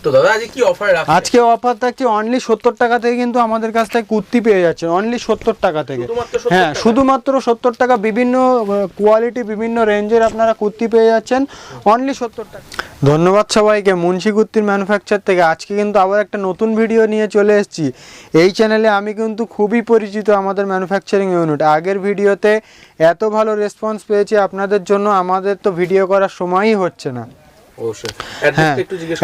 তো দাদা আজকে কি অফার রাখছেন? আজকে অফার থাকছে অনলি 70 টাকা থেকে, কিন্তু আমাদের কাছ থেকে কুর্তি পেয়ে যাচ্ছেন অনলি 70 টাকা থেকে। হ্যাঁ, শুধুমাত্র 70 টাকা, বিভিন্ন কোয়ালিটি বিভিন্ন রেঞ্জের আপনারা কুর্তি পেয়ে যাচ্ছেন অনলি 70 টাকা। ধন্যবাদ সবাইকে মুন্সি কুর্তির ম্যানুফ্যাকচার থেকে। আজকে কিন্তু আবার একটা নতুন ভিডিও নিয়ে চলে এসেছি। এই চ্যানেলে আমি কিন্তু খুবই পরিচিত আমাদের ম্যানুফ্যাকচারিং ইউনিট। আগের ভিডিওতে এত ভালো রেসপন্স পেয়েছি আপনাদের জন্য, আমাদের তো ভিডিও করার সময়ই হচ্ছে না।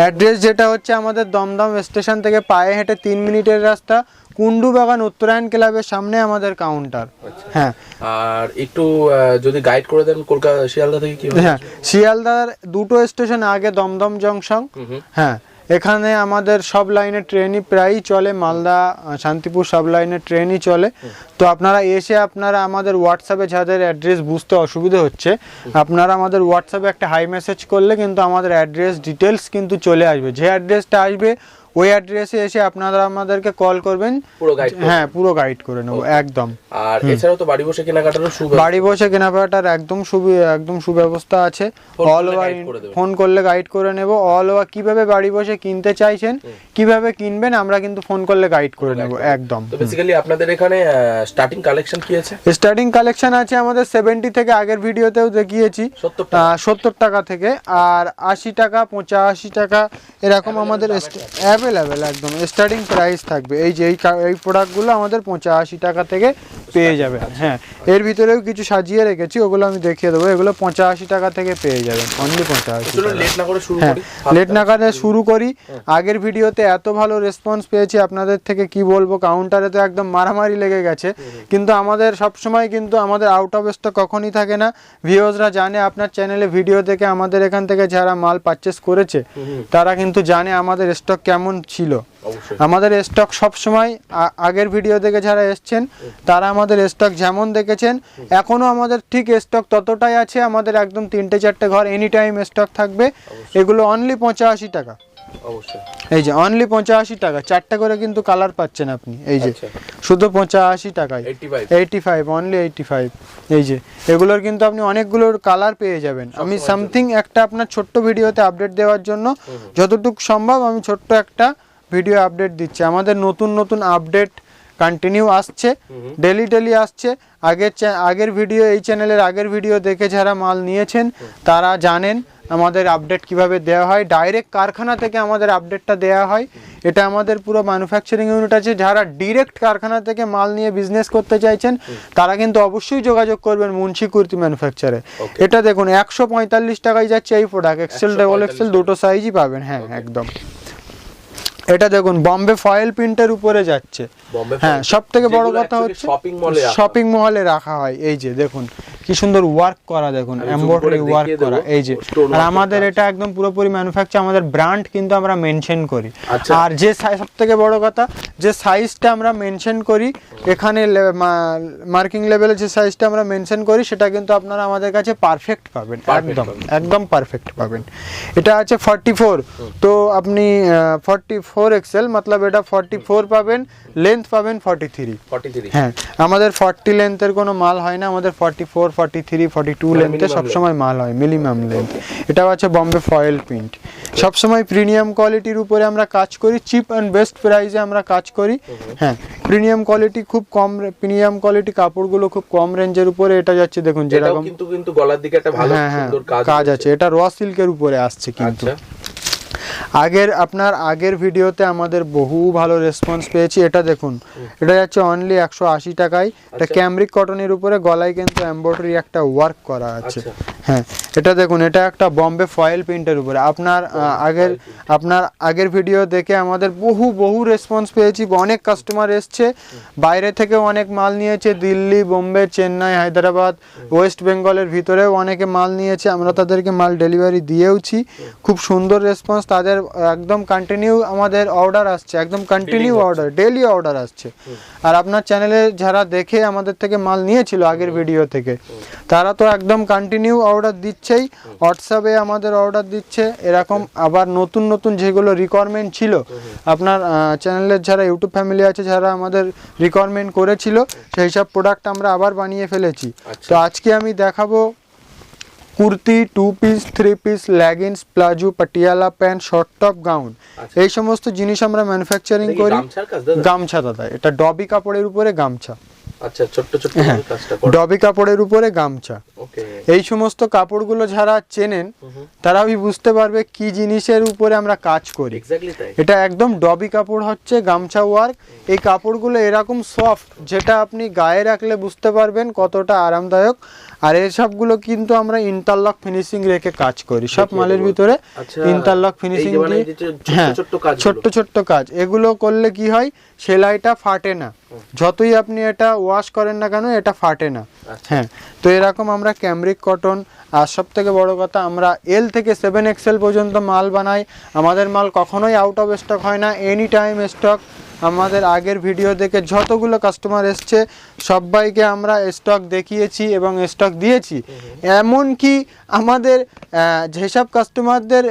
অ্যাড্রেস যেটা হচ্ছে আমাদের দমদম স্টেশন থেকে পায়ে হেঁটে 3 মিনিটের রাস্তা, কুন্ডু বাগান উত্তরায়ণ ক্লাবের সামনে আমাদের কাউন্টার। হ্যাঁ, আর একটু যদি গাইড করে দেন কলকাতা শিয়ালদা থেকে কি? হ্যাঁ, শিয়ালদার দুটো স্টেশন আগে দমদম জংশন। হ্যাঁ, এখানে আমাদের সব লাইনের ট্রেনই প্রায়ই চলে, মালদা শান্তিপুর সব লাইনের ট্রেনই চলে। তো আপনারা এসে আপনারা আমাদের হোয়াটসঅ্যাপে যাদের অ্যাড্রেস বুঝতে অসুবিধা হচ্ছে, আপনারা আমাদের হোয়াটসঅ্যাপে একটা হাই মেসেজ করলে কিন্তু আমাদের অ্যাড্রেস ডিটেলস কিন্তু চলে আসবে। যে অ্যাড্রেসটা আসবে ওই অ্যাড্রেসে এসে আপনারা আমাদেরকে কল করবেন, হ্যাঁ পুরো গাইড করে নেবো একদম। আর এছাড়াও তো বাড়ি বসে কেনাকাটারও বাড়ি বসে কেনাকাটার একদম সুব্যবস্থা আছে। অল ওভার ফোন করলে গাইড করে নেব। অল ওভার কিভাবে বাড়ি বসে কিনতে চাইছেন, কিভাবে কিনবেন, আমরা কিন্তু ফোন করলে গাইড করে নেব একদম। তো বেসিক্যালি আপনাদের এখানে স্টার্টিং কালেকশন কি আছে? স্টার্টিং কালেকশন আছে আমাদের 70 থেকে, আগের ভিডিওতেও দেখিয়েছি 70 টাকা থেকে, আর 80 টাকা 85 টাকা এরকম আমাদের অ্যাভেলেবেল একদম স্টার্টিং প্রাইস থাকবে। এই যে এই প্রোডাক্টগুলো আমাদের 85 টাকা থেকে পেয়ে যাবেন। হ্যাঁ, এর ভিতরেও কিছু সাজিয়ে রেখেছি, ওগুলো আমি দেখিয়ে দেবো। এগুলো 85 টাকা থেকে পেয়ে যাবেন অনলি 85। হ্যাঁ, লেট না করে শুরু করি। আগের ভিডিওতে এত ভালো রেসপন্স পেয়েছি আপনাদের থেকে কি বলবো, কাউন্টারে তো একদম মারামারি লেগে গেছে। কিন্তু আমাদের সবসময় কিন্তু আমাদের আউট অফ স্টক কখনই থাকে না। ভিউয়ার্সরা জানে আপনার চ্যানেলে ভিডিও দেখে আমাদের এখান থেকে যারা মাল পারচেস করেছে তারা কিন্তু জানে আমাদের স্টক কেমন ছিল। আমাদের স্টক সব সময় আগের ভিডিও দেখে যারা এসছেন তারা আমাদের স্টক যেমন দেখেছেন এখনো আমাদের ঠিক স্টক ততটাই আছে। আমাদের একদম 3-4 ঘর এনি টাইম স্টক থাকবে। এগুলো অনলি 85 টাকা। এই যে অনলি 85 টাকা, 4টা করে কিন্তু কালার পাচ্ছেন আপনি। এই যে শুধু 85 টাকায় 85 অনলি 85। এই যে এগুলোর কিন্তু আপনি অনেকগুলো কালার পেয়ে যাবেন। আমি সামথিং একটা আপনার ছোট্ট ভিডিওতে আপডেট দেওয়ার জন্য যতটুকু সম্ভব আমি ছোট্ট একটা ভিডিও আপডেট দিচ্ছি। আমাদের নতুন আপডেট কন্টিনিউ আসছে, ডেলি আসছে। আগের ভিডিও, এই চ্যানেলের আগের ভিডিও দেখে যারা মাল নিয়েছেন তারা জানেন আমাদের আপডেট কিভাবে দেওয়া হয়। ডাইরেক্ট কারখানা থেকে আমাদের আপডেটটা দেওয়া হয়। এটা আমাদের পুরো ম্যানুফ্যাকচারিং ইউনিট আছে। যারা ডিরেক্ট কারখানা থেকে মাল নিয়ে বিজনেস করতে চাইছেন তারা কিন্তু অবশ্যই যোগাযোগ করবেন মুন্সি কুর্তি ম্যানুফ্যাকচারে। এটা দেখুন 145 টাকায় যাচ্ছে এই প্রোডাক্ট, এক্সেল ডাবল এক্সেল দুটো সাইজই পাবেন। হ্যাঁ একদম। এটা দেখুন বম্বে ফয়েল প্রিন্টের উপরে যাচ্ছে। হ্যাঁ, সব থেকে বড় কথা হচ্ছে শপিং মলে রাখা হয়। এই যে দেখুন কি সুন্দর ওয়ার্ক করা, দেখুন এমব্রয়ডারি ওয়ার্ক করা। এই যে আর আমাদের এটা একদম পুরোপুরি ম্যানুফ্যাকচার, আমাদের ব্র্যান্ড কিন্তু আমরা মেনশন করি। আর যে সব থেকে বড় কথা, যে সাইজটা আমরা মেনশন করি এখানে মার্কিং লেভেলে, যে সাইজটা আমরা মেনশন করি সেটা কিন্তু আপনারা আমাদের কাছে পারফেক্ট পাবেন, একদম পারফেক্ট পাবেন। এটা আছে 44, তো আপনি 44 এক্সেল মতলব এটা 44 পাবেন, লেন্থ পাবেন 43। হ্যাঁ, আমাদের 40 লেন্থের কোনো মাল হয় না, আমাদের 44, 43, 42 লেন্থে সবসময় মাল হয়, মিনিমাম লেন্থ। এটাও আছে বম্বে ফয়েল প্রিন্ট। সবসময় প্রিমিয়াম কোয়ালিটির উপরে আমরা কাজ করি, চিপ অ্যান্ড বেস্ট প্রাইসে আমরা কাজ করি। হ্যাঁ, প্রিমিয়াম কোয়ালিটি খুব কম, প্রিমিয়াম কোয়ালিটি কাপড়গুলো খুব কম রেঞ্জের উপরে। এটা যাচ্ছে দেখুন যেরকম কিন্তু গলার দিকে একটা ভালো সুন্দর কাজ আছে। এটা র সিল্কের উপরে আসছে কিন্তু। আগের ভিডিওতে আমাদের বহু ভালো রেসপন্স পেয়েছি। এটা দেখুন, এটা যাচ্ছে অনলি 180 টাকায়। এটা ক্যামব্রিক কটনের উপরে গলায় কিন্তু এমব্রয়ডারি একটা ওয়ার্ক করা আছে। হ্যাঁ, এটা দেখুন, এটা একটা বম্বে ফয়েল প্রিন্টের উপরে। আপনার আগের ভিডিও দেখে আমাদের বহু রেসপন্স পেয়েছি। অনেক কাস্টমার এসছে, বাইরে থেকেও অনেক মাল নিয়েছে, দিল্লি, বোম্বে, চেন্নাই, হায়দ্রাবাদ, ওয়েস্ট বেঙ্গলের ভিতরেও অনেকে মাল নিয়েছে। আমরা তাদেরকে মাল ডেলিভারি দিয়েওছি। খুব সুন্দর রেসপন্স তাদের। একদম কন্টিনিউ আমাদের অর্ডার আসছে, একদম কন্টিনিউ অর্ডার, ডেইলি অর্ডার আসছে। আর আপনার চ্যানেলে যারা দেখে আমাদের থেকে মাল নিয়েছিল আগের ভিডিও থেকে, তারা তো একদম কন্টিনিউ অর্ডার দিচ্ছেই, হোয়াটসঅ্যাপে আমাদের অর্ডার দিচ্ছে এরকম। আবার নতুন যেগুলো রিকোয়ারমেন্ট ছিল আপনার চ্যানেলের যারা ইউটিউব ফ্যামিলি আছে, যারা আমাদের রিকোয়ারমেন্ট করেছিল সেই সব প্রোডাক্ট আমরা আবার বানিয়ে ফেলেছি। তো আজকে আমি দেখাবো kurti, 2 piece, 3 piece, leggings, palazzo, Patiala pant, short top, gown, এই সমস্ত জিনিস আমরা ম্যানুফ্যাকচারিং করি। গামছা দাদা, এটা ডবি কাপড়ের উপরে গামছা। আচ্ছা, ছোট ছোট কাজটা করে ডবি কাপড়ের উপরে গামছা। ওকে, এই সমস্ত কাপড়গুলো যারা চেনেন তারাই বুঝতে পারবে কি জিনিসের উপরে আমরা কাজ করি। এক্স্যাক্টলি তাই। এটা একদম ডবি কাপড় হচ্ছে, গামছা ওয়ার্ক। এই কাপড়গুলো এরকম সফট, যেটা আপনি গায়ে রাখলে বুঝতে পারবেন কতটা আরামদায়ক। আর এই সবগুলো কিন্তু আমরা ইন্টারলক ফিনিশিং রেখে কাজ করি, সব মালের ভিতরে ইন্টারলক ফিনিশিং দিয়ে। হ্যাঁ, ছোট্ট ছোট্ট কাজ। এগুলো করলে কি হয়, সেলাইটা ফাটে না, যতই আপনি এটা ওয়াশ করেন না কেন এটা ফাটে না। হ্যাঁ, তো এরকম আমরা ক্যামরিক কটন, আর সব থেকে বড় কথা আমরা এল থেকে 7XL পর্যন্ত মাল বানাই। আমাদের মাল কখনোই আউট অফ স্টক হয় না, এনি টাইম স্টক। আমাদের আগের ভিডিও দেখে যতগুলো কাস্টমার এসছে সবাইকে আমরা স্টক দেখিয়েছি এবং স্টক দিয়েছি। এমনকি আমাদের যেসব কাস্টমারদের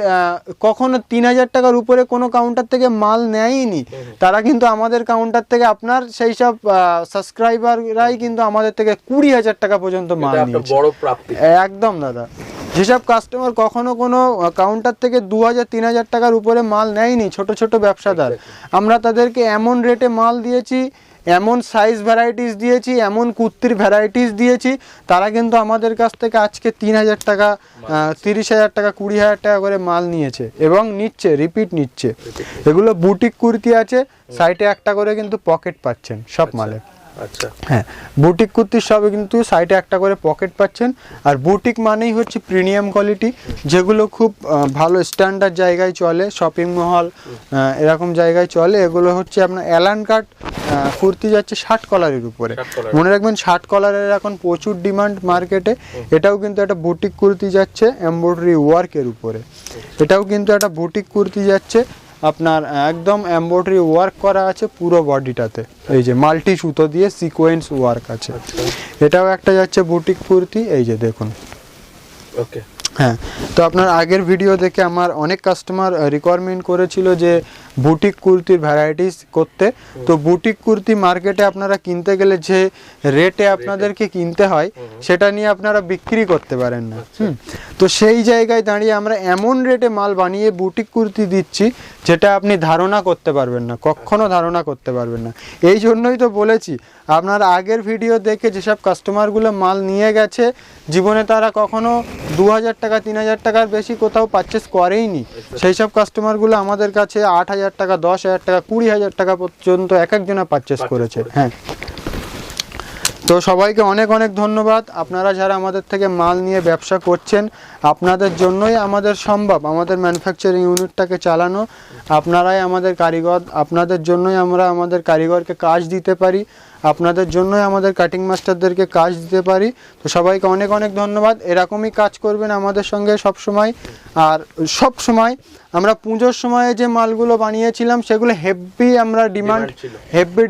কখনো 3000 টাকার উপরে কোনো কাউন্টার থেকে মাল নেয়নি, তারা কিন্তু আমাদের কাউন্টার থেকে, আপনার সেই সব সাবস্ক্রাইবাররাই কিন্তু আমাদের থেকে 20,000 টাকা পর্যন্ত মাল নিয়েছে। বড় প্রাপ্তি একদম দাদা। যেসব কাস্টমার কখনো কোনো কাউন্টার থেকে 2000-3000 টাকার উপরে মাল নেয়নি, ছোট ছোট ব্যবসাদার, আমরা তাদেরকে এমন রেটে মাল দিয়েছি, এমন সাইজ ভ্যারাইটিস দিয়েছি, এমন কুর্তির ভ্যারাইটিস দিয়েছি, তারা কিন্তু আমাদের কাছ থেকে আজকে 3000 টাকা, 30,000 টাকা, 20,000 টাকা করে মাল নিয়েছে এবং নিচ্ছে, রিপিট নিচ্ছে। এগুলো বুটিক কুর্তি আছে, সাইডে একটা করে কিন্তু পকেট পাচ্ছেন সব মালে। আচ্ছা, হ্যাঁ, বুটিক কুর্তির সবে কিন্তু সাইডে একটা করে পকেট পাচ্ছেন। আর বুটিক মানেই হচ্ছে প্রিমিয়াম কোয়ালিটি, যেগুলো খুব ভালো স্ট্যান্ডার্ড জায়গায় চলে, শপিং মহল এরকম জায়গায় চলে। এগুলো হচ্ছে আপনার অ্যালান কাট কুর্তি যাচ্ছে 60 কলারের উপরে। মনে রাখবেন 60 কলারের এখন প্রচুর ডিমান্ড মার্কেটে। এটাও কিন্তু একটা বুটিক কুর্তি যাচ্ছে এমব্রয়ডারি ওয়ার্কের উপরে। এটাও কিন্তু একটা বুটিক কুর্তি যাচ্ছে আপনার একদম এমব্রয়ডারি ওয়ার্ক করা আছে পুরো বডিটাতে, এই যে মাল্টি সুতো দিয়ে সিকোয়েন্স ওয়ার্ক আছে। এটাও একটা যাচ্ছে বুটিক কুর্তি, এই যে দেখুন। ওকে, হ্যাঁ, তো আপনার আগের ভিডিও দেখে আমার অনেক কাস্টমার রিকোয়ারমেন্ট করেছিল যে বুটিক কুর্তির ভ্যারাইটিস করতে। তো বুটিক কুর্তি মার্কেটে আপনারা কিনতে গেলে যে রেটে আপনাদেরকে কিনতে হয়, সেটা নিয়ে আপনারা বিক্রি করতে পারেন না। তো সেই জায়গায় দাঁড়িয়ে আমরা এমন রেটে মাল বানিয়ে বুটিক কুর্তি দিচ্ছি যেটা আপনি ধারণা করতে পারবেন না, কখনো ধারণা করতে পারবেন না। এই জন্যই তো বলেছি, আপনার আগের ভিডিও দেখে যেসব কাস্টমারগুলো মাল নিয়ে গেছে, জীবনে তারা কখনো 2000 টাকা 3000 টাকার বেশি কোথাও পারচেস করেইনি। সেই সব কাস্টমারগুলো আমাদের কাছে 8,000 টাকা, 10,000 টাকা, 20,000 টাকা পর্যন্ত এক একজনা পারচেস করেছে। হ্যাঁ, তো সবাইকে অনেক অনেক ধন্যবাদ। আপনারা যারা আমাদের থেকে মাল নিয়ে ব্যবসা করছেন, আপনাদের জন্যই আমাদের সম্ভব আমাদের ম্যানুফ্যাকচারিং ইউনিটটাকে চালানো। আপনারাই আমাদের কারিগর, আপনাদের জন্যই আমরা আমাদের কারিগরকে কাজ দিতে পারি, আপনাদের জন্যই আমাদের কাটিং মাস্টারদেরকে কাজ দিতে পারি। তো সবাইকে অনেক অনেক ধন্যবাদ। এরকমই কাজ করবেন আমাদের সঙ্গে সব সময়। আর সব সময় আমরা পুজোর সময়ে যে মালগুলো বানিয়েছিলাম সেগুলো হেভি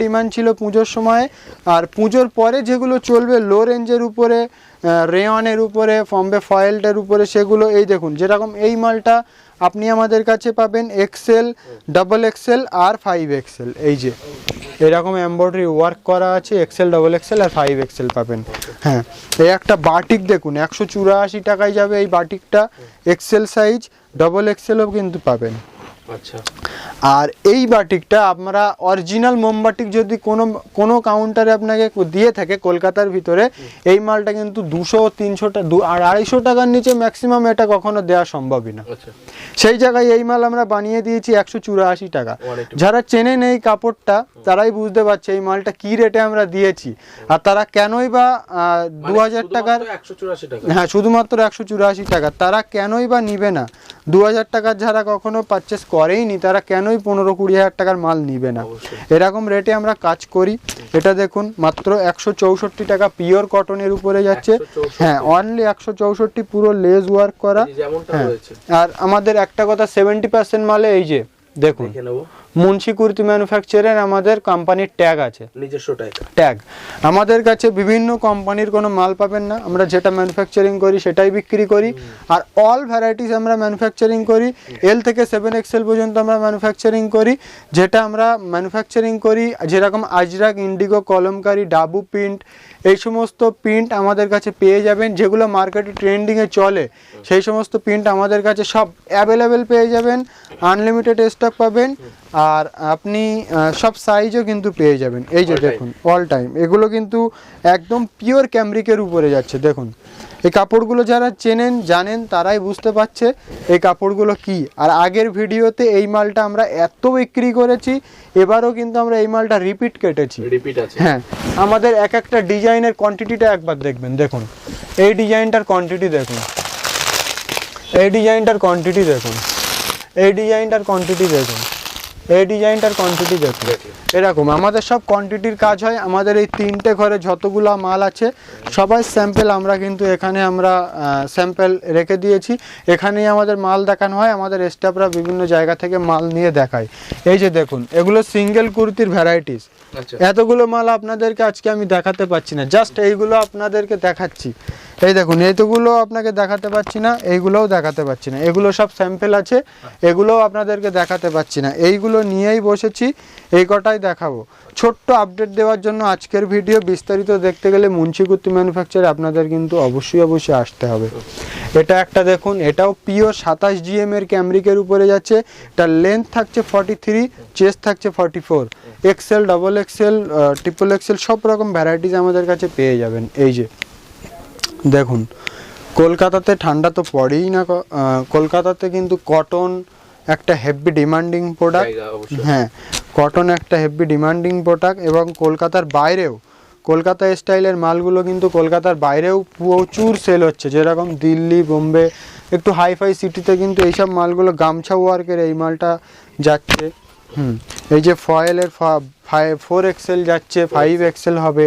ডিমান্ড ছিল পুজোর সময়ে। আর পুজোর পরে যেগুলো চলবে লো রেঞ্জের উপরে, রেয়নের উপরে, ফম্বে ফয়েলটের উপরে, সেগুলো এই দেখুন, যেরকম এই মালটা আপনি আমাদের কাছে পাবেন XL, XXL আর 5XL। এই যে এরকম এমব্রয়ডারি ওয়ার্ক করা আছে, XL, XXL আর 5XL পাবেন। হ্যাঁ, এই একটা বাটিক দেখুন 184 টাকায় যাবে এই বাটিকটা, XL সাইজ, XXLও কিন্তু পাবেন। আচ্ছা, আর এই বাটিকটা আমরা অরিজিনাল মোমবাটিক যদি কোনো কাউন্টারে আপনাকে দিয়ে থাকে কলকাতার ভিতরে, এই মালটা কিন্তু 200-300 আর 250 টাকার নিচে ম্যাক্সিমাম এটা কখনো দেওয়া সম্ভবই না। সেই জায়গায় এই মাল আমরা বানিয়ে দিয়েছি 184 টাকা। যারা চেনেন এই কাপড়টা তারাই বুঝতে পারছে এই মালটা কি রেটে আমরা দিয়েছি, আর তারা কেনই বা 2000 টাকার, হ্যাঁ শুধুমাত্র 184 টাকা, তারা কেনই বা নিবে না। 2000 টাকার যারা কখনো পারচেস করেইনি তারা কেনই 15-20 টাকার মাল নিবে না। এরকম রেটে আমরা কাজ করি। এটা দেখুন মাত্র 164 টাকা পিওর কটনের উপরে যাচ্ছে। হ্যাঁ, অনলি 164, পুরো লেস ওয়ার্ক করা। হ্যাঁ, আর আমাদের একটা কথা 70% মালে এই যে দেখুন মুন্সি কুর্তি ম্যানুফ্যাকচারের আমাদের কোম্পানির ট্যাগ আছে, নিজস্ব ট্যাগ। আমাদের কাছে বিভিন্ন কোম্পানির কোনো মাল পাবেন না, আমরা যেটা ম্যানুফ্যাকচারিং করি সেটাই বিক্রি করি। আর অল ভ্যারাইটিস আমরা ম্যানুফ্যাকচারিং করি, এল থেকে 7XL পর্যন্ত আমরা ম্যানুফ্যাকচারিং করি। যেটা আমরা ম্যানুফ্যাকচারিং করি যেরকম আজরাক, ইন্ডিগো, কলমকারি, ডাবু প্রিন্ট, এই সমস্ত প্রিন্ট আমাদের কাছে পেয়ে যাবেন। যেগুলো মার্কেটে ট্রেন্ডিংয়ে চলে সেই সমস্ত প্রিন্ট আমাদের কাছে সব অ্যাভেলেবেল পেয়ে যাবেন, আনলিমিটেড স্টক পাবেন। আর আপনি সব সাইজও কিন্তু পেয়ে যাবেন। এই যে দেখুন অল টাইম এগুলো কিন্তু একদম পিওর ক্যামরিকের উপরে যাচ্ছে। দেখুন এই কাপড়গুলো যারা চেনেন জানেন তারাই বুঝতে পারছে এই কাপড়গুলো কি। আর আগের ভিডিওতে এই মালটা আমরা এত বিক্রি করেছি, এবারও কিন্তু আমরা এই মালটা রিপিট কেটেছি। হ্যাঁ, আমাদের এক একটা ডিজাইনের কোয়ান্টিটিটা একবার দেখবেন। দেখুন এই ডিজাইনটার কোয়ান্টিটি দেখুন, এই ডিজাইনটার কোয়ান্টিটি দেখুন, এই ডিজাইনটার কোয়ান্টিটি দেখুন, এই ডিজাইনটার কোয়ান্টিটি দেখুন। এরকম আমাদের সব কোয়ান্টিটির কাজ হয়। আমাদের এই 3টে ঘরে যতগুলো মাল আছে সবাই স্যাম্পেল আমরা কিন্তু এখানে আমরা স্যাম্পেল রেখে দিয়েছি। এখানেই আমাদের মাল দেখানো হয়, আমাদের স্টাফরা বিভিন্ন জায়গা থেকে মাল নিয়ে দেখায়। এই যে দেখুন এগুলো সিঙ্গেল কুর্তির ভ্যারাইটিস। এতগুলো মাল আপনাদেরকে আজকে আমি দেখাতে পাচ্ছি না, জাস্ট এইগুলো আপনাদেরকে দেখাচ্ছি। এই দেখুন এইগুলো আপনাকে দেখাতে পাচ্ছি না, এইগুলোও দেখাতে পাচ্ছি না, এগুলো সব স্যাম্পেল আছে, এগুলোও আপনাদেরকে দেখাতে পাচ্ছি না। এইগুলো নিয়েই বসেছি, এই কটাই দেখাবো। ছোট্ট আপডেট দেওয়ার জন্য আজকের ভিডিও। বিস্তারিত দেখতে গেলে মুন্সি কুর্তি ম্যানুফ্যাকচার আপনাদের কিন্তু অবশ্যই আসতে হবে। এটা একটা দেখুন, এটাও পিওর 27 GM এর ক্যামরিকের উপরে যাচ্ছে। এটা লেন্থ থাকছে 43, চেস্ট থাকছে 44, XL, XXL, XXL সব রকম ভ্যারাইটিস আমাদের কাছে পেয়ে যাবেন। এই যে দেখুন কলকাতাতে ঠান্ডা তো পড়েই না, কলকাতাতে কিন্তু কটন একটা হেভি ডিমান্ডিং প্রোডাক্ট। হ্যাঁ, কটন একটা হেভি ডিমান্ডিং প্রোডাক্ট। এবং কলকাতার বাইরেও কলকাতা স্টাইলের মালগুলো কিন্তু কলকাতার বাইরেও প্রচুর সেল হচ্ছে। যেরকম দিল্লি, বোম্বে, একটু হাইফাই সিটিতে কিন্তু এইসব মালগুলো গামছা ওয়ার্কের এই মালটা যাচ্ছে। এই যে ফয়েলের 4XL যাচ্ছে, 5XL হবে।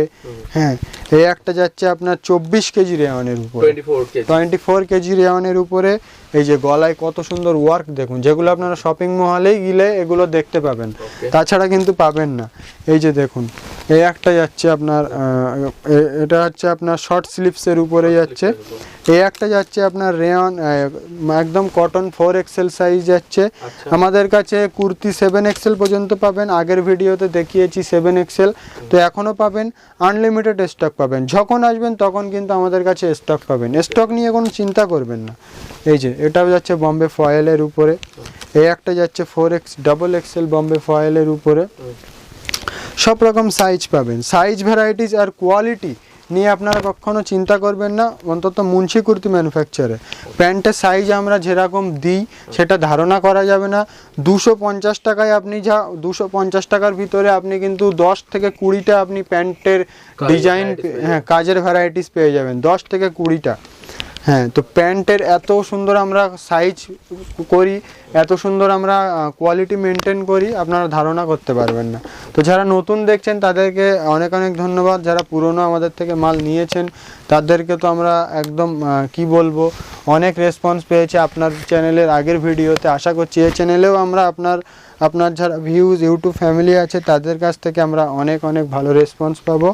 হ্যাঁ, এই একটা যাচ্ছে আপনার 24 কেজি রেওয়ানের উপরে, 24 কেজি রেওয়ানের উপরে। এই যে গলায় কত সুন্দর ওয়ার্ক দেখুন, যেগুলো আপনারা শপিং মহলেই গেলে এগুলো দেখতে পাবেন, তাছাড়া কিন্তু পাবেন না। এই যে দেখুন এই একটা যাচ্ছে আপনার, এটা হচ্ছে আপনার শর্ট স্লিভসের উপরে যাচ্ছে। এই একটা যাচ্ছে আপনার রেয়ন, একদম কটন 4XL সাইজ যাচ্ছে। আমাদের কাছে কুর্তি 7XL পর্যন্ত পাবেন, আগের ভিডিওতে দেখিয়েছি 7XL, তো এখনও পাবেন। আনলিমিটেড স্টক পাবেন, যখন আসবেন তখন কিন্তু আমাদের কাছে স্টক পাবেন, স্টক নিয়ে কোনো চিন্তা করবেন না। এই যে এটাও যাচ্ছে বম্বে ফয়েলের উপরে। এই একটা যাচ্ছে 4XL বম্বে ফয়েলের উপরে। সব রকম সাইজ পাবেন, সাইজ ভ্যারাইটিস আর কোয়ালিটি নিয়ে আপনারা কখনো চিন্তা করবেন না, অন্তত মুন্সি কুর্তি ম্যানুফ্যাকচারে। প্যান্টের সাইজ আমরা যেরকম দিই সেটা ধারণা করা যাবে না। 250 টাকায় আপনি 250 টাকার ভিতরে আপনি কিন্তু 10 থেকে 20টা আপনি প্যান্টের ডিজাইন, হ্যাঁ, কাজের ভ্যারাইটিস পেয়ে যাবেন 10 থেকে 20টা। হ্যাঁ, তো প্যান্টের এত সুন্দর আমরা সাইজ করি, এত সুন্দর আমরা কোয়ালিটি মেনটেন করি, আপনারা ধারণা করতে পারবেন না। তো যারা নতুন দেখছেন তাদেরকে অনেক অনেক ধন্যবাদ। যারা পুরনো আমাদের থেকে মাল নিয়েছেন তাদেরকে তো আমরা একদম কি বলবো, অনেক রেসপন্স পেয়েছে আপনার চ্যানেলের আগের ভিডিওতে। আশা করছি এই চ্যানেলেও আমরা আপনার যারা ভিউজ ইউটিউব ফ্যামিলি আছে তাদের কাছ থেকে আমরা অনেক অনেক ভালো রেসপন্স পাবো।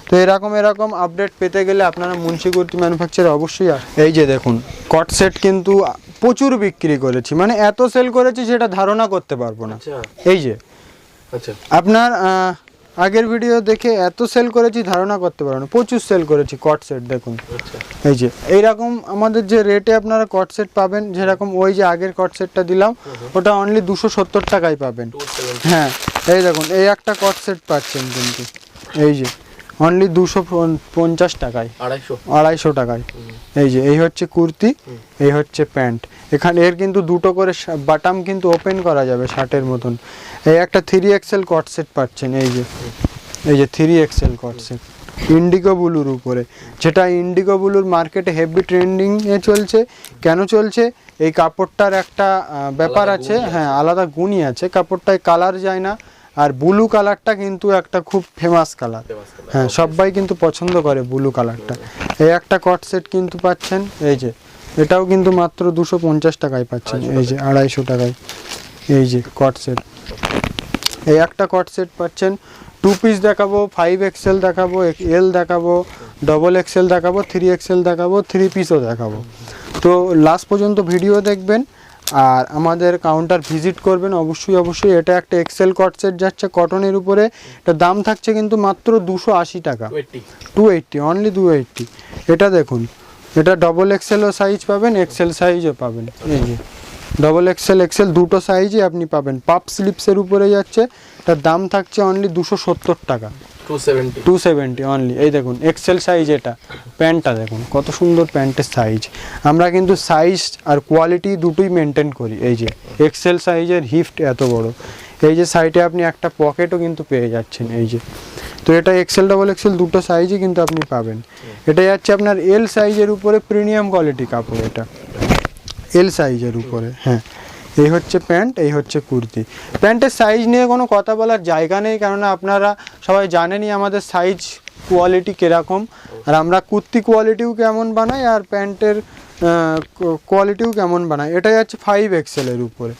তো এরকম আপডেট পেতে গেলে আপনারা মুন্সি কুর্তি ম্যানুফ্যাকচারে অবশ্যই এই যে দেখুন কট সেট কিন্তু প্রচুর বিক্রি করেছি, মানে এত সেল করেছি সেটা ধারণা করতে পারবো না। এই যে আপনার আগের ভিডিও দেখে এত সেল করেছি ধারণা করতে পারবো না, প্রচুর সেল করেছি কট সেট। দেখুন এই যে এইরকম আমাদের যে রেটে আপনারা কট সেট পাবেন, যেরকম ওই যে আগের কট সেটটা দিলাম ওটা অনলি 270 টাকায় পাবেন। হ্যাঁ, এই দেখুন এই একটা কট সেট পাচ্ছেন কিন্তু এই যে অনলি 250 টাকায়, 250 টাকায়। এই যে এই হচ্ছে কুর্তি, এই হচ্ছে প্যান্ট। এখানে এর কিন্তু দুটো করে বাটাম কিন্তু ওপেন করা যাবে শার্টের মতন। এই একটা 3XL কট সেট পাচ্ছেন, এই যে 3XL কট সেট ইন্ডিগো ব্লুর উপরে, যেটা ইন্ডিগো ব্লুর মার্কেটে হেভি ট্রেন্ডিংয়ে চলছে। কেন চলছে? এই কাপড়টার একটা ব্যাপার আছে, হ্যাঁ, আলাদা গুণই আছে, কাপড়টায় কালার যায় না। আর ব্লু কালারটা কিন্তু একটা খুব ফেমাস কালার, হ্যাঁ, সবাই কিন্তু পছন্দ করে ব্লু কালারটা। এই একটা কট সেট কিন্তু পাচ্ছেন, এই যে এটাও কিন্তু মাত্র 250 টাকায় পাচ্ছেন, এই যে 250 টাকায় এই যে কট সেট। এই একটা কট সেট পাচ্ছেন। 2 পিস দেখাবো, 5XL দেখাবো, এল দেখাবো, ডবল এক্সেল দেখাবো, 3XL দেখাবো, 3 পিসও দেখাবো। তো লাস্ট পর্যন্ত ভিডিও দেখবেন আর আমাদের কাউন্টার ভিজিট করবেন অবশ্যই। এটা একটা এক্সেল কট সেট যাচ্ছে কটনের উপরে, এটা দাম থাকছে কিন্তু মাত্র 280 টাকা, 280 অনলি 280। এটা দেখুন, এটা ডবল এক্সেলও সাইজ পাবেন, এক্সেল সাইজও পাবেন। এই যে ডবল এক্সেল দুটো সাইজই আপনি পাবেন। পাপ স্লিপসের উপরে যাচ্ছে, এটার দাম থাকছে অনলি 270 টাকা, 270 অনলি। এই দেখুন এক্সেল সাইজ, এটা প্যান্টটা দেখুন কত সুন্দর প্যান্টের সাইজ। আমরা কিন্তু সাইজ আর কোয়ালিটি দুটোই মেনটেন করি। এই যে এক্সেল সাইজের হিফট এত বড়, এই যে সাইডে আপনি একটা পকেটও কিন্তু পেয়ে যাচ্ছেন। এই যে তো এটা এক্সেল ডবল এক্সেল দুটো সাইজই কিন্তু আপনি পাবেন। এটা যাচ্ছে আপনার এল সাইজের উপরে, প্রিমিয়াম কোয়ালিটি কাপড়, এটা এল সাইজের উপরে। হ্যাঁ, এই হচ্ছে প্যান্ট, এই হচ্ছে কুর্তি। প্যান্টের সাইজ নিয়ে কোনো কথা বলার জায়গা নেই, কেননা আপনারা সবাই জানেনই আমাদের সাইজ কোয়ালিটি কীরকম, আর আমরা কুর্তি কোয়ালিটিও কেমন বানাই আর প্যান্টের কোয়ালিটিও কেমন বানাই। এটা যাচ্ছে 5XL-এর উপরে,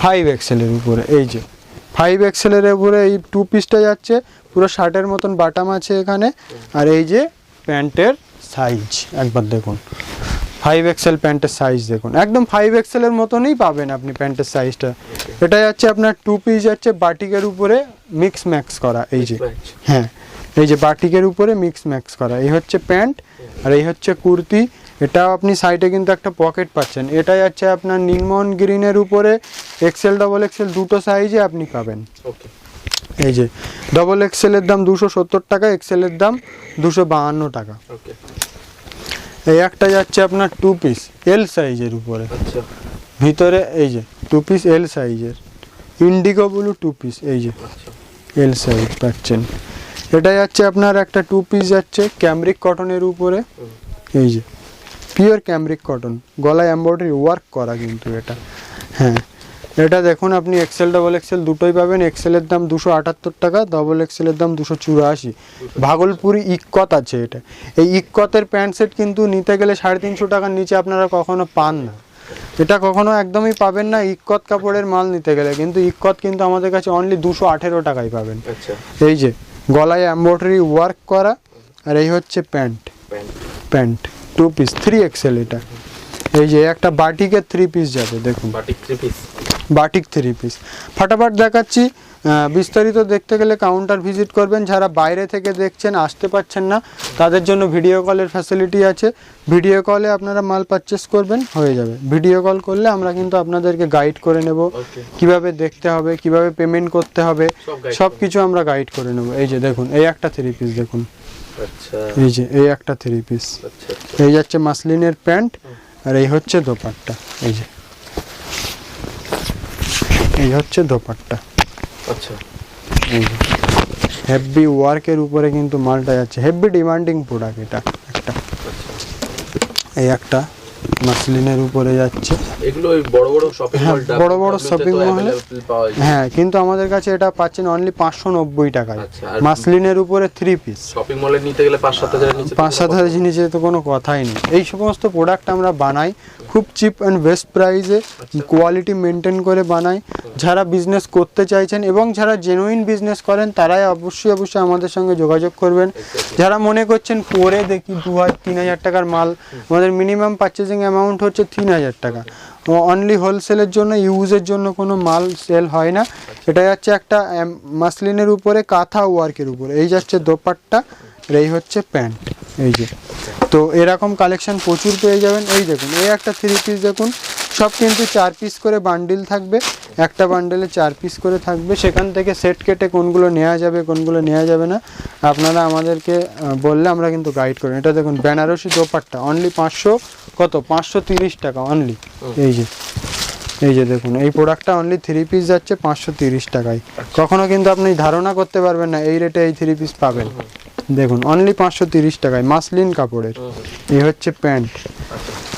5XL-এর উপরে। এই যে 5XL-এর উপরে এই 2 পিসটা যাচ্ছে, পুরো শার্টের মতন বাটাম আছে এখানে। আর এই যে প্যান্টের সাইজ একবার দেখুন, 5XL প্যান্টের সাইজ দেখুন, একদম 5XL-এর মতনই পাবেন আপনি প্যান্টের সাইজটা। এটা যাচ্ছে আপনার 2 পিস যাচ্ছে বাটিকের উপরে মিক্স ম্যাক্স করা। এই যে হ্যাঁ, এই যে বাটিকের উপরে মিক্স ম্যাক্স করা। এই হচ্ছে প্যান্ট আর এই হচ্ছে কুর্তি। এটাও আপনি সাইডে কিন্তু একটা পকেট পাচ্ছেন। এটা যাচ্ছে আপনার নীলমন গ্রিনের উপরে, এক্সেল ডবল এক্সেল দুটো সাইজে আপনি পাবেন। এই যে ডবল এক্সেলের দাম 270 টাকা, এক্সেলের দাম 252 টাকা। এই একটা যাচ্ছে আপনার 2 পিস এল সাইজের উপরে, ভিতরে এই যে 2 পিস এল সাইজের ইন্ডিগো ব্লু 2 পিস, এই যে এল সাইজ পাচ্ছেন। এটা যাচ্ছে আপনার একটা 2 পিস যাচ্ছে ক্যামরিক কটনের উপরে, এই যে পিওর ক্যামরিক কটন, গলায় এমব্রয়ডারি ওয়ার্ক করা কিন্তু এটা। হ্যাঁ, এটা দেখুন আপনি এক্সেল ডবল এক্সেল দুটোই পাবেন। এক্সেলের দাম 278 টাকা, ডবল এক্সেলের দাম 284। ভাগলপুরি ইক্কত আছে এটা। এই ইক্কতের প্যান্ট সেট কিন্তু নিতে গেলে 350 টাকার নিচে আপনারা কখনো পান না, এটা কখনো একদমই পাবেন না ইক্কত কাপড়ের মাল নিতে গেলে। কিন্তু ইক্কত কিন্তু আমাদের কাছে অনলি 218 টাকায় পাবেন। এই যে গলায় এমব্রয়ডারি ওয়ার্ক করা, আর এই হচ্ছে প্যান্ট 2 পিস 3XL এটা। এই যে একটা বাটিকের 3 পিস যাবে, দেখুন বাটিক 3 পিস। ফাটাফাট দেখাচ্ছি। বিস্তারিত দেখতে গেলে কাউন্টার ভিজিট করবেন। যারা বাইরে থেকে দেখছেন, আসতে পারছেন না, তাদের জন্য ভিডিও কলের ফ্যাসিলিটি আছে। ভিডিও কলে আপনারা মাল পারচেস করবেন, হয়ে যাবে। ভিডিও কল করলে আমরা কিন্তু আপনাদেরকে গাইড করে নেব, কিভাবে দেখতে হবে, কিভাবে পেমেন্ট করতে হবে, সব কিছু আমরা গাইড করে নেব। এই যে দেখুন এই একটা 3 পিস দেখুন, এই যে এই একটা 3 পিস। এই যাচ্ছে মাসলিনের প্যান্ট আর এই হচ্ছে দোপাট্টা। এই যে এই হচ্ছে দোপাট্টা। আচ্ছা, এই যে হেভি ওয়ার্কের উপরে কিন্তু মালটা যাচ্ছে, হেভি ডিমান্ডিং প্রোডাক্ট এটা একটা। এই একটা মাসলিনের উপরে যাচ্ছে, এগুলো ওই বড় বড় শপিং মল, বড় বড় শপিং মলে হ্যাঁ, কিন্তু আমাদের কাছে এটা পাচ্ছেন অনলি 590 টাকায়। মাসলিনের উপরে 3 পিস শপিং মলে নিতে গেলে 5-7 নিচে, 5-7 নিচে তো কোনো কথাই নেই। এই সমস্ত প্রোডাক্ট আমরা বানাই খুব চিপ অ্যান্ড বেস্ট প্রাইসে, কোয়ালিটি মেনটেন করে বানাই। যারা বিজনেস করতে চাইছেন এবং যারা জেনুইন বিজনেস করেন, তারাই অবশ্যই আমাদের সঙ্গে যোগাযোগ করবেন। যারা মনে করছেন পরে দেখি 2,000-3,000 টাকার মাল, আমাদের মিনিমাম পারচেজিং অ্যামাউন্ট হচ্ছে 3,000 টাকা। অনলি হোলসেলের জন্য, ইউজের জন্য কোনো মাল সেল হয় না। এটা যাচ্ছে একটা মাসলিনের উপরে কাঁথা ওয়ার্কের উপরে। এই যাচ্ছে দোপাট্টা আর এই হচ্ছে প্যান্ট। এই যে তো এরকম কালেকশন প্রচুর পেয়ে যাবেন। এই দেখুন এই একটা 3 পিস দেখুন, সব কিন্তু 4 পিস করে বান্ডিল থাকবে, একটা বান্ডেলে 4 পিস করে থাকবে। সেখান থেকে সেট কেটে কোনগুলো নেওয়া যাবে, কোনগুলো নেওয়া যাবে না আপনারা আমাদেরকে বললে আমরা কিন্তু গাইড করি। এটা দেখুন বেনারসি দোপাট্টা অনলি 530 টাকা অনলি। এই যে দেখুন এই প্রোডাক্টটা অনলি 3 পিস যাচ্ছে 530 টাকায়। কখনো কিন্তু আপনি ধারণা করতে পারবেন না এই রেটে এই 3 পিস পাবেন। দেখুন অনলি 530 টাকায় মাসলিন কাপড়ের। এই হচ্ছে প্যান্ট।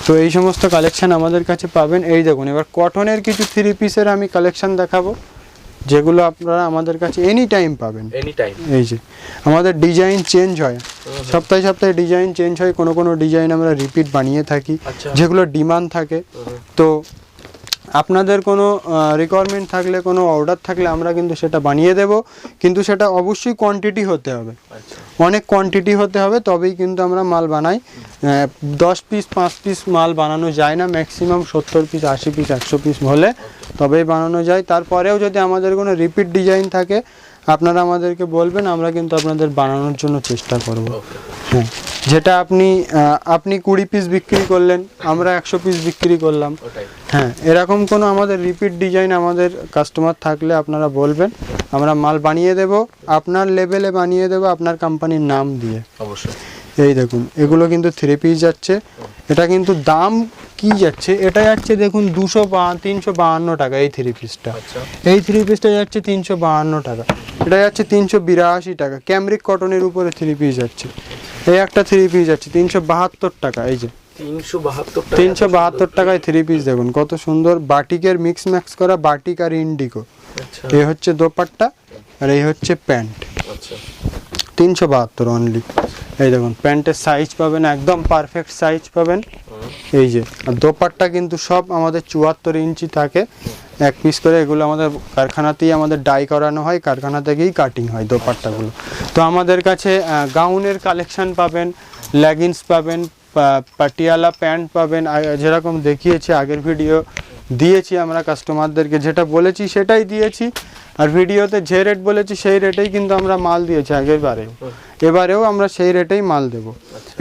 তো এই সমস্ত কালেকশন আমাদের কাছে পাবেন। এই দেখুন এবার কটনের কিছু 3 পিসের আমি কালেকশন দেখাবো, যেগুলো আপনারা আমাদের কাছে এনি টাইম পাবেন। এই যে আমাদের ডিজাইন চেঞ্জ হয়, সপ্তাহে সপ্তাহে ডিজাইন চেঞ্জ হয়। কোনো ডিজাইন আমরা রিপিট বানিয়ে থাকি, যেগুলো ডিমান্ড থাকে। তো আপনাদের কোনো রিকোয়ারমেন্ট থাকলে, কোনো অর্ডার থাকলে আমরা কিন্তু সেটা বানিয়ে দেব, কিন্তু সেটা অবশ্যই কোয়ান্টিটি হতে হবে, অনেক কোয়ান্টিটি হতে হবে, তবেই কিন্তু আমরা মাল বানাই। 10 পিস 5 পিস মাল বানানো যায় না, ম্যাক্সিমাম 70 পিস 80 পিস 100 পিস হলে তবেই বানানো যায়। তারপরেও যদি আমাদের কোনো রিপিট ডিজাইন থাকে আপনারা আমাদেরকে বলবেন, আমরা কিন্তু আপনাদের বানানোর জন্য চেষ্টা করব। হ্যাঁ, যেটা আপনি 20 পিস বিক্রি করলেন, আমরা 100 পিস বিক্রি করলাম, হ্যাঁ, এরকম কোনো আমাদের রিপিট ডিজাইন আমাদের কাস্টমার থাকলে আপনারা বলবেন, আমরা মাল বানিয়ে দেব, আপনার লেভেলে বানিয়ে দেব, আপনার কোম্পানির নাম দিয়ে। অবশ্যই। এই দেখুন, এগুলো কিন্তু 3 পিস যাচ্ছে। এটা কিন্তু দাম কি যাচ্ছে, এটা যাচ্ছে দেখুন 352 টাকা এই 3 পিসটা। এই 3 পিসটা যাচ্ছে 352 টাকা, এটা যাচ্ছে 382 টাকা। ক্যামরিক কটনের উপরে 3 পিস যাচ্ছে। এই একটা 3 পিস যাচ্ছে 372 টাকা। এই যে 372 টাকায় 3 পিস, দেখুন কত সুন্দর বাটিকের মিক্স ম্যাক্স করা, বাটিক আর ইন্ডিগো। এই হচ্ছে দোপাট্টা আর এই হচ্ছে প্যান্ট। 372 অনলি। এই দেখুন প্যান্টের সাইজ পাবেন, একদম পারফেক্ট সাইজ পাবেন। এই যে, আর দোপাট্টা কিন্তু সব আমাদের 74 ইঞ্চি থাকে এক পিস করে। এগুলো আমাদের কারখানাতেই আমাদের ডাই করানো হয়, কারখানা থেকেই কাটিং হয় দোপাট্টাগুলো। তো আমাদের কাছে গাউনের কালেকশন পাবেন, লেগিংস পাবেন, পাটিয়ালা প্যান্ট পাবেন। যেরকম দেখিয়েছি আগের ভিডিও দিয়েছি, আমরা কাস্টমারদেরকে যেটা বলেছি সেটাই দিয়েছি, আর ভিডিওতে যে রেট বলেছি সেই রেটেই কিন্তু আমরা মাল দিয়েছি আগের বারেও, এবারেও আমরা সেই রেটেই মাল দেব।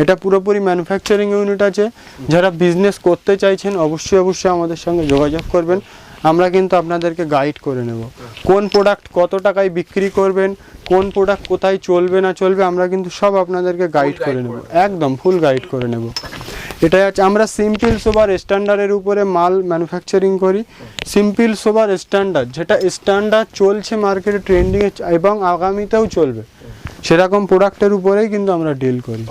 এটা পুরোপুরি ম্যানুফ্যাকচারিং ইউনিট আছে। যারা বিজনেস করতে চাইছেন অবশ্যই আমাদের সঙ্গে যোগাযোগ করবেন, আমরা কিন্তু আপনাদেরকে গাইড করে নেব। কোন প্রোডাক্ট কত টাকায় বিক্রি করবেন, কোন প্রোডাক্ট কোথায় চলবে না চলবে, আমরা কিন্তু সব আপনাদেরকে গাইড করে নেব, একদম ফুল গাইড করে নেব। এটাই আছে, আমরা সিম্পল সোবার স্ট্যান্ডার্ডের উপরে মাল ম্যানুফ্যাকচারিং করি। সিম্পল সোবার স্ট্যান্ডার্ড, যেটা স্ট্যান্ডার্ড চলছে মার্কেটে ট্রেন্ডিংয়ে এবং আগামীতেও চলবে, সেরকম প্রোডাক্টের উপরেই কিন্তু আমরা ডিল করি।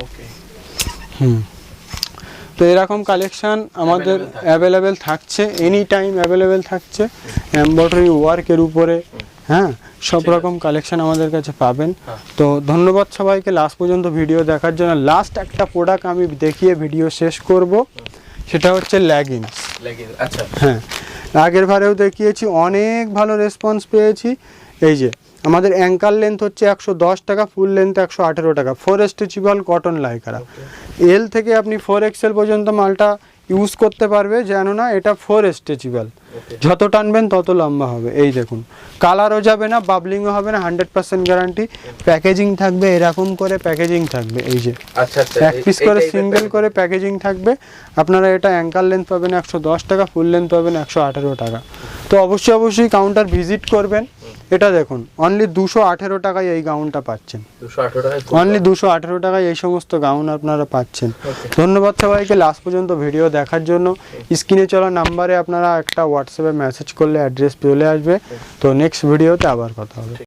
তো এরকম কালেকশান আমাদের অ্যাভেলেবেল থাকছে, এনি টাইম অ্যাভেলেবেল থাকছে। এমব্রয়ডারি ওয়ার্কের উপরে, হ্যাঁ, সব রকম কালেকশন আমাদের কাছে পাবেন। তো ধন্যবাদ সবাইকে লাস্ট পর্যন্ত ভিডিও দেখার জন্য। লাস্ট একটা প্রোডাক্ট আমি দেখিয়ে ভিডিও শেষ করব, সেটা হচ্ছে লেগিংস। আচ্ছা, হ্যাঁ, আগের বারেও দেখিয়েছি, অনেক ভালো রেসপন্স পেয়েছি। এই যে আমাদের অ্যাঙ্কার লেন্থ হচ্ছে 110 টাকা, ফুল লেন্থ 118 টাকা, 4 স্ট্রেচেবল কটন লাইকারা। এল থেকে আপনি 4 XL পর্যন্ত মালটা ইউজ করতে পারবে, যেন না এটা 4 স্ট্রেচেবল, যত টানবেন তত লম্বা হবে। এই দেখুন, কালারও যাবে না, বাবলিংও হবে না, 100% গ্যারান্টি। প্যাকেজিং থাকবে এরকম করে, প্যাকেজিং থাকবে এই যে এক পিস করে সিঙ্গেল করে প্যাকেজিং থাকবে। আপনারা এটা অ্যাঙ্কার লেন্থ পাবেন 110 টাকা, ফুল লেন্থ পাবেন 118 টাকা। তো অবশ্যই কাউন্টার ভিজিট করবেন। এটা দেখুন, অনলি 218 টাকায় এই গাউনটা পাচ্ছেন, অনলি 218 টাকায় এই সমস্ত গাউন আপনারা পাচ্ছেন। ধন্যবাদ সবাইকে লাস্ট পর্যন্ত ভিডিও দেখার জন্য। স্ক্রিনে চলা নাম্বারে আপনারা একটা হোয়াটসঅ্যাপে মেসেজ করলে অ্যাড্রেস চলে আসবে। তো নেক্সট ভিডিওতে আবার কথা হবে।